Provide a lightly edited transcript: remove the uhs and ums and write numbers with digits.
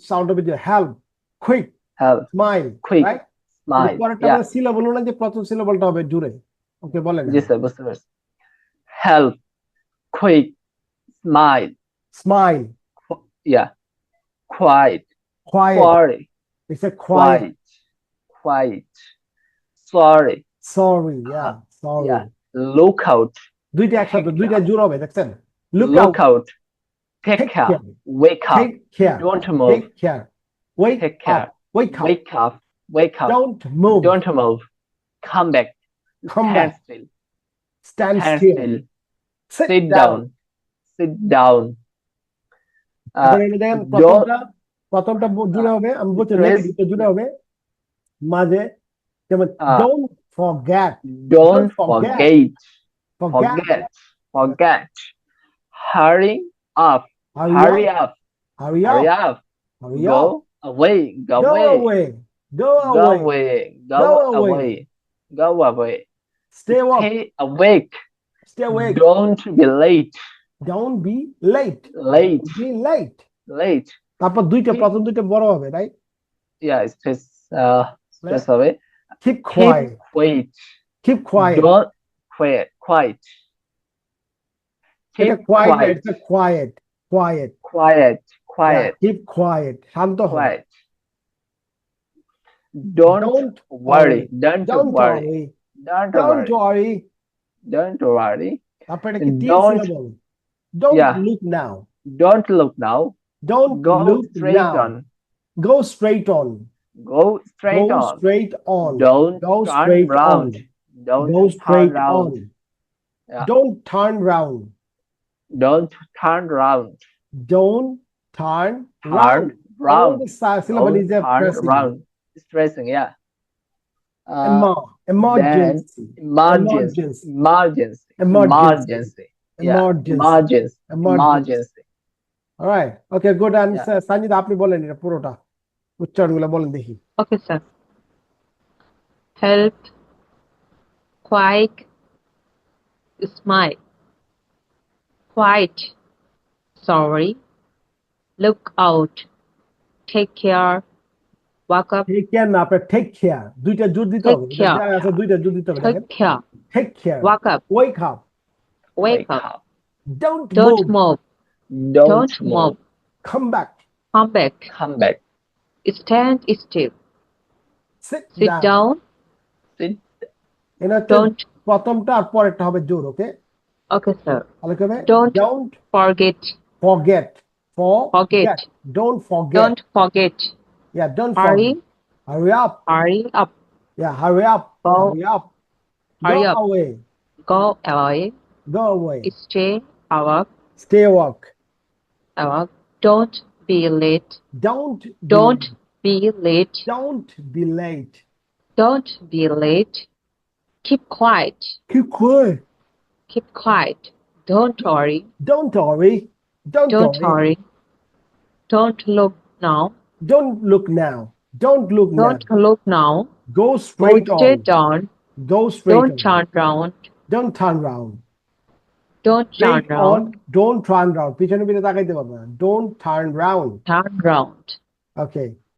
Sound হবে যে help, quick, help, smile, quick, right? smile. পরেরটা Yeah, মানে সিলেবল না, যে প্রথম সিলেবলটা হবে জুড়ে। ওকে, বলেন জি এখন। স্যার, বুঝতে পারছি। Help, quick, smile, smile, yeah, quiet, quiet, sorry, it's a quiet, quiet, quiet, sorry, sorry, yeah, uh, sorry. yeah, look out, দুইটা একসাথে, take দুইটা care, জোর হবে, দেখছেন? Look out, look out, take take care, care, wake up, take care, don't take move, care, wake take up, care, wake up, wake up, wake up, don't move, don't move, come back, come stand back, still, stand stand still, still, sit sit down. down, sit down, uh, এখন এটা দেখেন, don't প্রথমটা জুড়ে uh, হবে, আমি বলছি stress, নেগেটিভটা জুড়ে হবে মাঝে, যেমন uh, don't forget, don't don't forget, forget, forget, forget, hurry up, hurry up, hurry up, হারি hurry up, up, hurry up, go away, go go away, away, go go away, away, go go away, away, go away, stay up, stay awake, stay awake, don't be late, don't be late, late, don't be late। late, তারপর keep, প্রথম দুইটা বড় হবে, right? yeah, stress away, keep keep quiet, quiet, keep quiet, don't quiet, এটা keep quiet না, quiet, এটা quiet, quiet, quiet, ইয়া, quiet, keep quiet, শান্ত হও। quiet, don't don't worry, worry, don't don't worry, worry, don't don't worry, worry. don't worry, তারপর এটা কি তিন don't, syllable? Don't yeah, look now, don't look now, don't go look straight now, on, go straight on, go go straight on, straight on, don't go turn straight on, round, don't go turn straight on, round, yeah, don't turn round, don't turn round, don't turn turn round. All round, the syllable don't is a turn pressing. round, stressing, yeah, uh, then Emergency, emergency, emergency, emergency, emergency, emergency, yeah, emergency, emergency, emergency. emergency, All right. Okay, good yeah, answer. Sanjit, আপনি বলেন এটা পুরোটা, উচ্চারণগুলো বলেন দেখি। Okay, sir. Help, quick, smile, quiet, sorry, look out, take care, walk up, take care না, আপনার take care, দুইটা জোর দিতে হবে, take এটা care, যা আছে দুইটা জোর দিতে হবে, দেখেন। take care, take care, walk up, wake up, wake wake up, up, don't move, don't move, don't don't move, move, come back, come back, come back, stand still, sit sit down. down, sit, এটা হচ্ছে don't, প্রথমটা আর পরেরটা হবে জোর, ওকে? okay, sir, তাহলে কি হবে? don't don't forget, forget, forget, don't forget, don't forget, yeah, don't hurry, forget, hurry up, hurry up, yeah, hurry up, go, hurry up, hurry go up, away, go away, go away, stay awake, stay awake, awake, don't be late, don't don't be late, don't be late, don't be late, keep quiet, keep quiet, keep quiet, don't worry, don't worry, don't don't worry, worry, don't look now, don't look now, don't look now, don't look now, go go straight straight on, on, go straight don't on, turn round, don't turn round, don't turn straight on, round, don't turn round, পিছনে পিছনে তাকাইতে পারবে না, don't turn round, turn round. okay।